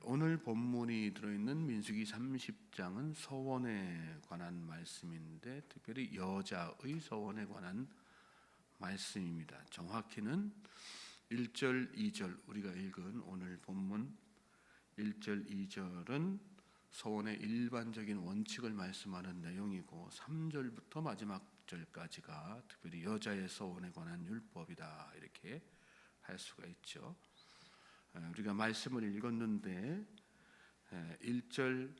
오늘 본문이 들어있는 민수기 30장은 서원에 관한 말씀인데 특별히 여자의 서원에 관한 말씀입니다. 정확히는 1절, 2절 우리가 읽은 오늘 본문 1절, 2절은 서원의 일반적인 원칙을 말씀하는 내용이고 3절부터 마지막 절까지가 특별히 여자의 서원에 관한 율법이다 이렇게 할 수가 있죠. 우리가 말씀을 읽었는데 1절,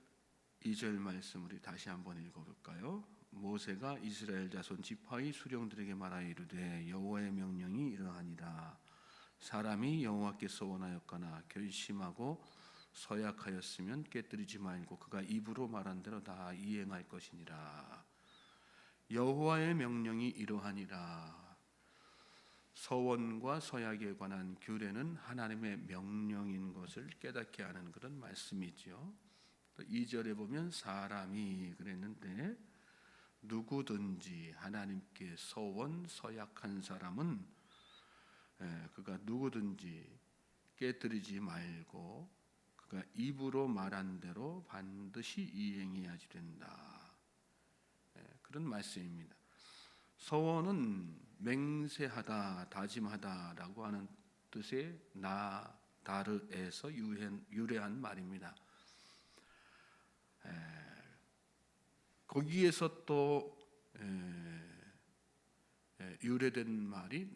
2절 말씀 우리 다시 한번 읽어볼까요? 모세가 이스라엘 자손 지파의 수령들에게 말하여 이르되 여호와의 명령이 이러하니라. 사람이 여호와께 서원하였거나 결심하고 서약하였으면 깨뜨리지 말고 그가 입으로 말한 대로 다 이행할 것이니라. 여호와의 명령이 이러하니라. 서원과 서약에 관한 규례는 하나님의 명령인 것을 깨닫게 하는 그런 말씀이죠. 또 2절에 보면 사람이 그랬는데 누구든지 하나님께 서원 서약한 사람은 그가 누구든지 깨뜨리지 말고 그가 입으로 말한 대로 반드시 이행해야지 된다. 그런 말씀입니다. 서원은 맹세하다, 다짐하다라고 하는 뜻의 나다르에서 유래한 말입니다. 거기에서 또 유래된 말이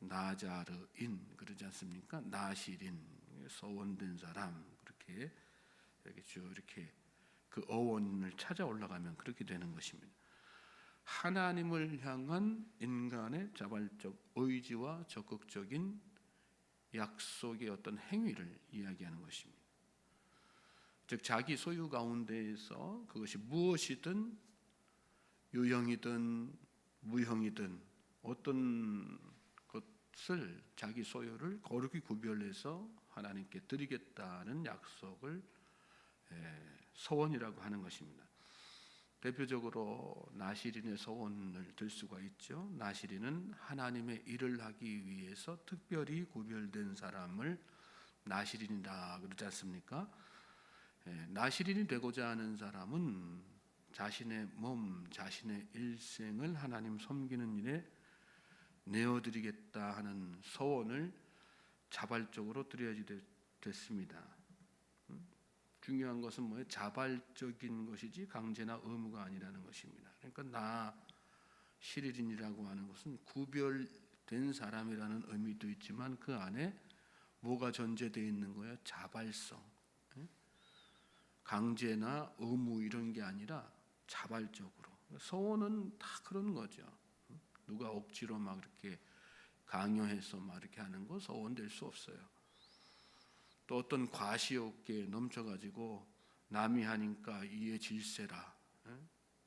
나자르인 그러지 않습니까? 나실인 서원된 사람 그렇게 쭉 이렇게 그 어원을 찾아 올라가면 그렇게 되는 것입니다. 하나님을 향한 인간의 자발적 의지와 적극적인 약속의 어떤 행위를 이야기하는 것입니다. 즉 자기 소유 가운데에서 그것이 무엇이든 유형이든 무형이든 어떤 것을 자기 소유를 거룩히 구별해서 하나님께 드리겠다는 약속을 서원이라고 하는 것입니다. 대표적으로 나실인의 서원을 들 수가 있죠. 나실인은 하나님의 일을 하기 위해서 특별히 구별된 사람을 나실인이라 그러지 않습니까? 나실인이 되고자 하는 사람은 자신의 몸, 자신의 일생을 하나님 섬기는 일에 내어드리겠다 하는 서원을 자발적으로 드려야지 됐습니다. 중요한 것은 뭐예요? 자발적인 것이지 강제나 의무가 아니라는 것입니다. 그러니까 나실인이라고 하는 것은 구별된 사람이라는 의미도 있지만 그 안에 뭐가 전제되어 있는 거예요? 자발성. 강제나 의무 이런 게 아니라 자발적으로. 서원은 다 그런 거죠. 누가 억지로 막 이렇게 강요해서 막 이렇게 하는 거 서원 될 수 없어요. 또 어떤 과시욕에 넘쳐가지고 남이 하니까 이에 질세라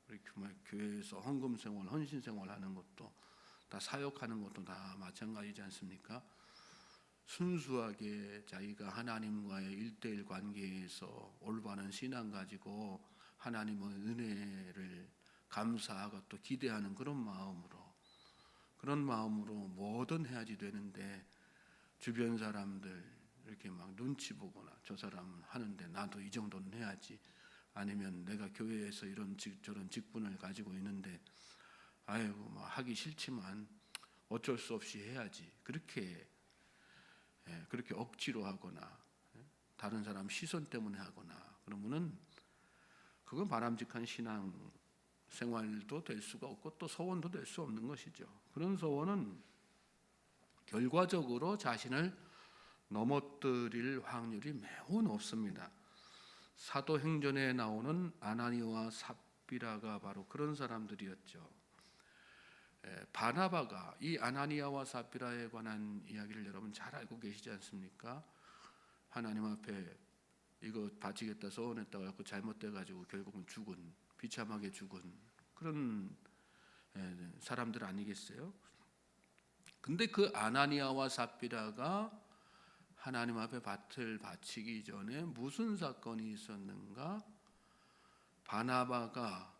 이렇게 막 교회에서 헌금생활, 헌신생활 하는 것도 다 사역하는 것도 다 마찬가지지 않습니까? 순수하게 자기가 하나님과의 1:1 관계에서 올바른 신앙 가지고 하나님의 은혜를 감사하고 또 기대하는 그런 마음으로 뭐든 해야지 되는데 주변 사람들 이렇게 막 눈치 보거나 저 사람은 하는데 나도 이 정도는 해야지, 아니면 내가 교회에서 이런 저런 직분을 가지고 있는데 아이고 막 하기 싫지만 어쩔 수 없이 해야지, 그렇게 억지로 하거나 다른 사람 시선 때문에 하거나 그러면은 그건 바람직한 신앙 생활도 될 수가 없고 또 서원도 될 수 없는 것이죠. 그런 서원은 결과적으로 자신을 넘어뜨릴 확률이 매우 높습니다. 사도행전에 나오는 아나니와 삽비라가 바로 그런 사람들이었죠. 바나바가 이 아나니아와 삽비라에 관한 이야기를 여러분 잘 알고 계시지 않습니까? 하나님 앞에 이거 바치겠다 서원했다고 해서 잘못돼가지고 결국은 비참하게 죽은 그런 사람들 아니겠어요? 근데 그 아나니아와 삽비라가 하나님 앞에 밭을 바치기 전에 무슨 사건이 있었는가? 바나바가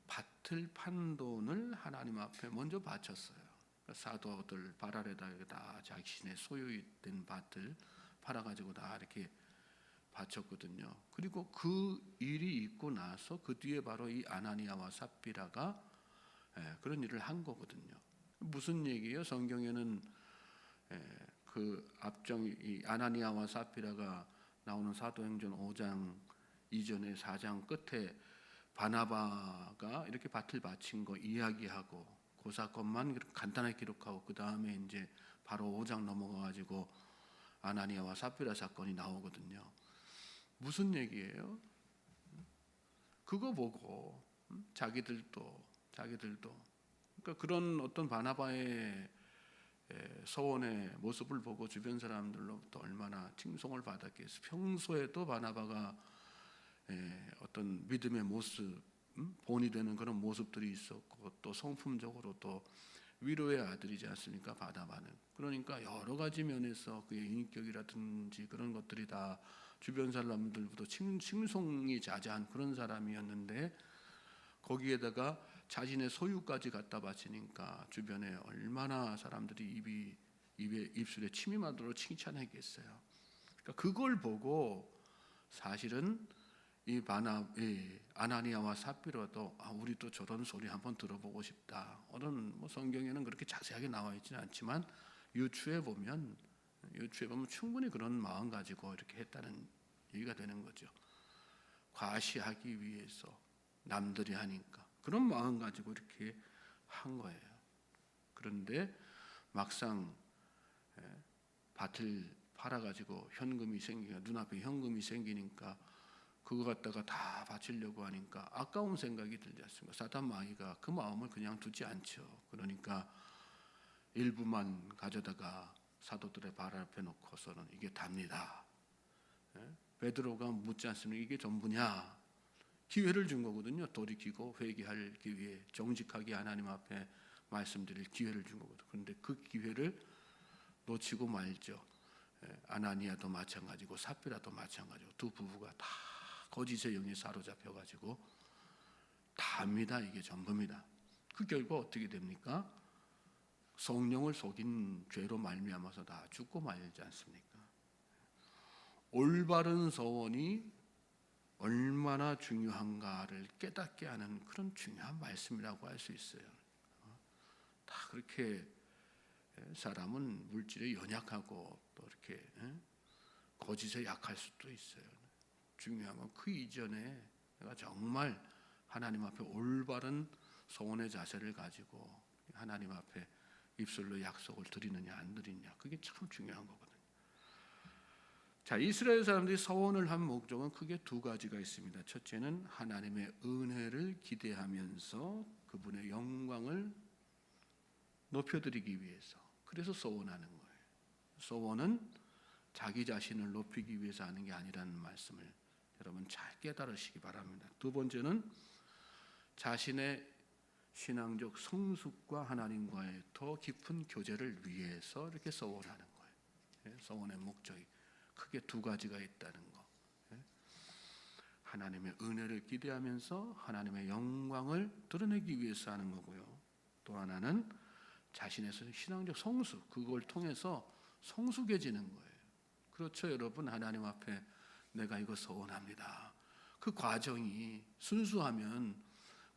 밭을 판 돈을 하나님 앞에 먼저 바쳤어요. 사도들 발 아래다 다 자신의 소유된 밭을 팔아가지고 다 이렇게 바쳤거든요. 그리고 그 일이 있고 나서 그 뒤에 바로 이 아나니아와 삽비라가 그런 일을 한 거거든요. 무슨 얘기예요? 성경에는 그 앞정 이 아나니아와 삽비라가 나오는 사도행전 5장 이전에 4장 끝에 바나바가 이렇게 밭을 바친 거 이야기하고 그 사건만 간단하게 기록하고 그 다음에 이제 바로 5장 넘어가 가지고 아나니아와 삽비라 사건이 나오거든요. 무슨 얘기예요? 그거 보고 자기들도 그러니까 그런 어떤 바나바의 서원의 모습을 보고 주변 사람들로부터 얼마나 칭송을 받았겠어요. 평소에도 바나바가 어떤 믿음의 모습, 본이 되는 그런 모습들이 있었고 또 성품적으로 또 위로의 아들이지 않습니까? 바나바는. 그러니까 여러 가지 면에서 그의 인격이라든지 그런 것들이 다 주변 사람들부터 칭송이 자자한 그런 사람이었는데 거기에다가 자신의 소유까지 갖다 바치니까 주변에 얼마나 사람들이 입술에 침이 마도록 칭찬했겠어요. 그러니까 그걸 보고 사실은 이 아나니아와 삽비라도 우리도 저런 소리 한번 들어보고 싶다. 오늘 뭐 성경에는 그렇게 자세하게 나와 있지는 않지만 유추해 보면 충분히 그런 마음 가지고 이렇게 했다는 얘기가 되는 거죠. 과시하기 위해서 남들이 하니까 그런 마음 가지고 이렇게 한 거예요. 그런데 막상 밭을 팔아가지고 현금이 생기니까 눈앞에 현금이 생기니까 그거 갖다가 다 바치려고 하니까 아까운 생각이 들지 않습니까? 사단 마귀가 그 마음을 그냥 두지 않죠. 그러니까 일부만 가져다가 사도들의 발 앞에 놓고서는 이게 답니다. 베드로가 묻지 않습니까? 이게 전부냐? 기회를 준 거거든요. 돌이키고 회개할 기회, 정직하게 하나님 앞에 말씀드릴 기회를 준 거거든요. 그런데 그 기회를 놓치고 말죠. 아나니아도 마찬가지고 삽비라도 마찬가지고 두 부부가 다 거짓의 영에 사로잡혀가지고 다 합니다. 이게 전부입니다. 그 결과 어떻게 됩니까? 성령을 속인 죄로 말미암아서 다 죽고 말지 않습니까? 올바른 서원이 얼마나 중요한가를 깨닫게 하는 그런 중요한 말씀이라고 할 수 있어요. 다 그렇게 사람은 물질에 연약하고 또 이렇게 거짓에 약할 수도 있어요. 중요한 건 그 이전에 내가 정말 하나님 앞에 올바른 서원의 자세를 가지고 하나님 앞에 입술로 약속을 드리느냐 안 드리느냐 그게 참 중요한 거거든요. 자, 이스라엘 사람들이 서원을 한 목적은 크게 두 가지가 있습니다. 첫째는 하나님의 은혜를 기대하면서 그분의 영광을 높여드리기 위해서 그래서 서원하는 거예요. 서원은 자기 자신을 높이기 위해서 하는 게 아니라는 말씀을 여러분 잘 깨달으시기 바랍니다. 두 번째는 자신의 신앙적 성숙과 하나님과의 더 깊은 교제를 위해서 이렇게 서원하는 거예요. 서원의 목적이 크게 두 가지가 있다는 거. 하나님의 은혜를 기대하면서 하나님의 영광을 드러내기 위해서 하는 거고요. 또 하나는 자신의 신앙적 성숙, 그걸 통해서 성숙해지는 거예요. 그렇죠, 여러분. 하나님 앞에 내가 이거 서원합니다. 그 과정이 순수하면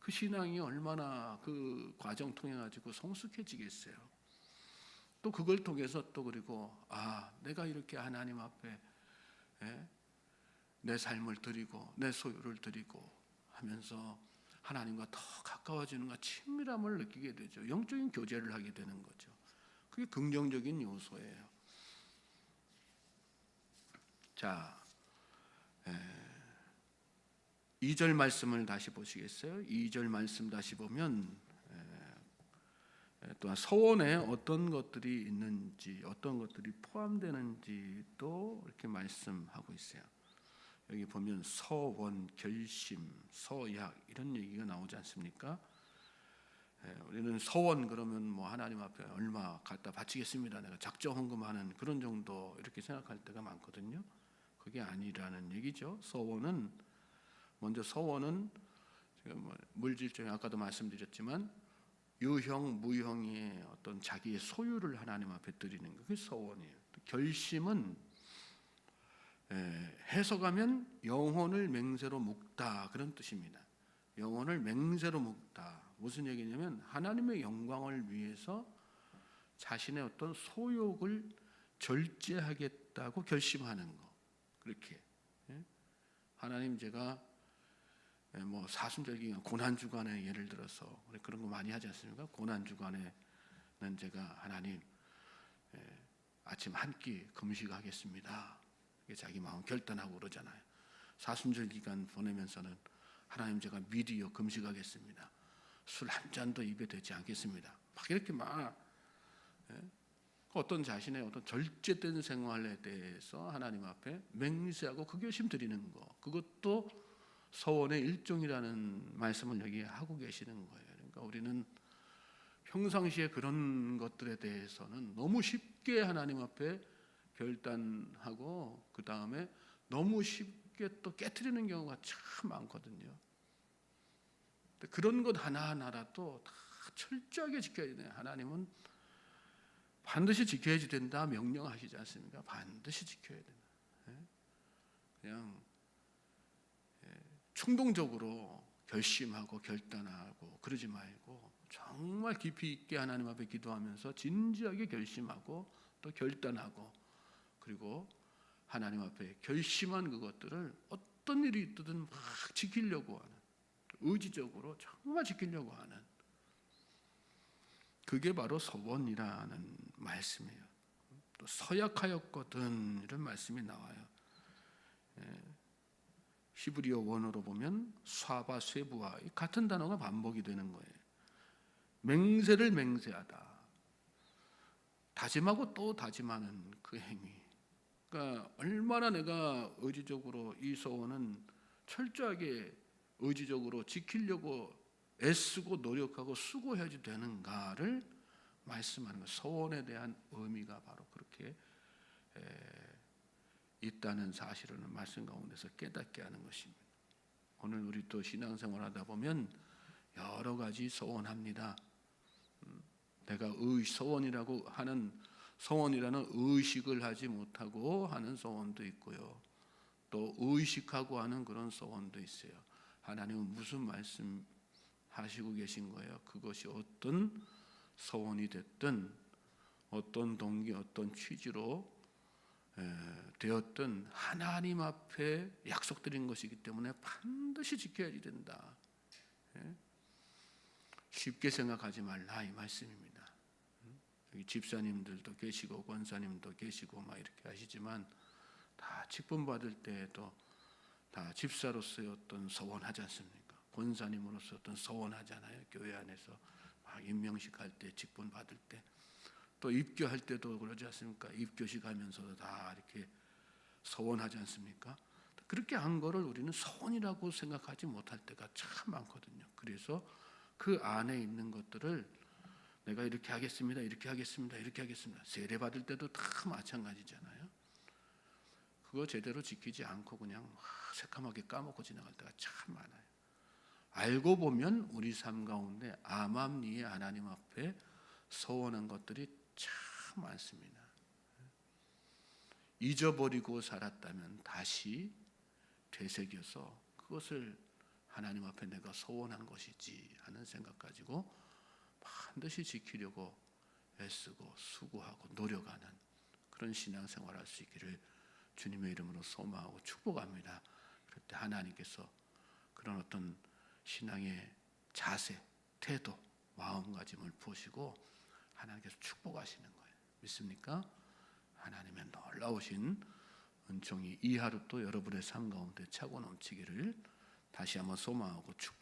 그 신앙이 얼마나 그 과정 통해 가지고 성숙해지겠어요. 또 그걸 통해서 또 그리고 내가 이렇게 하나님 앞에 내 삶을 드리고 내 소유를 드리고 하면서 하나님과 더 가까워지는가 친밀함을 느끼게 되죠. 영적인 교제를 하게 되는 거죠. 그게 긍정적인 요소예요. 자, 2절 말씀을 다시 보시겠어요? 2절 말씀 다시 보면 또한 서원에 어떤 것들이 있는지 어떤 것들이 포함되는지 또 이렇게 말씀하고 있어요. 여기 보면 서원, 결심, 서약 이런 얘기가 나오지 않습니까? 우리는 서원 그러면 뭐 하나님 앞에 얼마 갖다 바치겠습니다. 내가 작정 헌금하는 그런 정도 이렇게 생각할 때가 많거든요. 그게 아니라는 얘기죠. 서원은 먼저 서원은 제가 물질적인 아까도 말씀드렸지만 유형, 무형의 어떤 자기의 소유를 하나님 앞에 드리는 거, 그게 서원이에요. 결심은 해석하면 영혼을 맹세로 묶다 그런 뜻입니다. 영혼을 맹세로 묶다. 무슨 얘기냐면 하나님의 영광을 위해서 자신의 어떤 소욕을 절제하겠다고 결심하는 거. 그렇게 하나님, 제가 뭐 사순절기 고난 주간에 예를 들어서 그런 거 많이 하지 않습니까? 고난 주간에는 제가 하나님 아침 한 끼 금식하겠습니다. 자기 마음 결단하고 그러잖아요. 사순절 기간 보내면서는 하나님, 제가 미리요 금식하겠습니다. 술 한 잔도 입에 대지 않겠습니다. 막 이렇게 어떤 자신의 어떤 절제된 생활에 대해서 하나님 앞에 맹세하고 그 결심 드리는 거, 그것도 서원의 일종이라는 말씀을 여기 하고 계시는 거예요. 그러니까 우리는 평상시에 그런 것들에 대해서는 너무 쉽게 하나님 앞에 결단하고 그 다음에 너무 쉽게 또 깨트리는 경우가 참 많거든요. 그런 것 하나하나라도 다 철저하게 지켜야 돼요. 하나님은 반드시 지켜야지 된다 명령하시지 않습니까? 반드시 지켜야 된다. 그냥 충동적으로 결심하고 결단하고 그러지 말고 정말 깊이 있게 하나님 앞에 기도하면서 진지하게 결심하고 또 결단하고, 그리고 하나님 앞에 결심한 그것들을 어떤 일이 있든 막 지키려고 하는, 의지적으로 정말 지키려고 하는, 그게 바로 서원이라는 말씀이에요. 또 서약하였거든 이런 말씀이 나와요. 히브리어 원어로 보면 쏴바 쇠부와 같은 단어가 반복이 되는 거예요. 맹세를 맹세하다, 다짐하고 또 다짐하는 그 행위. 그러니까 얼마나 내가 의지적으로 이 서원은 철저하게 의지적으로 지키려고 애쓰고 노력하고 수고해야지 되는가를 말씀하는 거예요. 서원에 대한 의미가 바로 그렇게 있다는 사실을 말씀 가운데서 깨닫게 하는 것입니다. 오늘 우리 또 신앙생활하다 보면 여러 가지 서원합니다. 내가 서원이라고 하는, 서원이라는 의식을 하지 못하고 하는 서원도 있고요. 또 의식하고 하는 그런 서원도 있어요. 하나님은 무슨 말씀 하시고 계신 거예요? 그것이 어떤 서원이 됐든 어떤 동기, 어떤 취지로 되었든 하나님 앞에 약속드린 것이기 때문에 반드시 지켜야지 된다. 쉽게 생각하지 말라 이 말씀입니다. 여기 집사님들도 계시고 권사님도 계시고 막 이렇게 하시지만 다 직분 받을 때에도 다 집사로서의 어떤 서원하지 않습니까? 권사님으로서 어떤 서원하잖아요. 교회 안에서 막 임명식 할 때, 직분 받을 때, 또 입교할 때도 그러지 않습니까? 입교식 하면서도 다 이렇게 서원하지 않습니까? 그렇게 한 거를 우리는 서원이라고 생각하지 못할 때가 참 많거든요. 그래서 그 안에 있는 것들을 내가 이렇게 하겠습니다, 이렇게 하겠습니다, 이렇게 하겠습니다. 세례 받을 때도 다 마찬가지잖아요. 그거 제대로 지키지 않고 그냥 새까맣게 까먹고 지나갈 때가 참 많아요. 알고 보면 우리 삶 가운데 암암리에 하나님 앞에 서원한 것들이 참 많습니다. 잊어버리고 살았다면 다시 되새겨서 그것을 하나님 앞에 내가 서원한 것이지 하는 생각 가지고 반드시 지키려고 애쓰고 수고하고 노력하는 그런 신앙생활 할 수 있기를 주님의 이름으로 소망하고 축복합니다. 그럴 때 하나님께서 그런 어떤 신앙의 자세, 태도, 마음가짐을 보시고 하나님께서 축복하시는 거예요. 믿습니까? 하나님의 놀라우신 은총이 이 하루 또 여러분의 삶 가운데 차고 넘치기를 다시 한번 소망하고 축복합니다.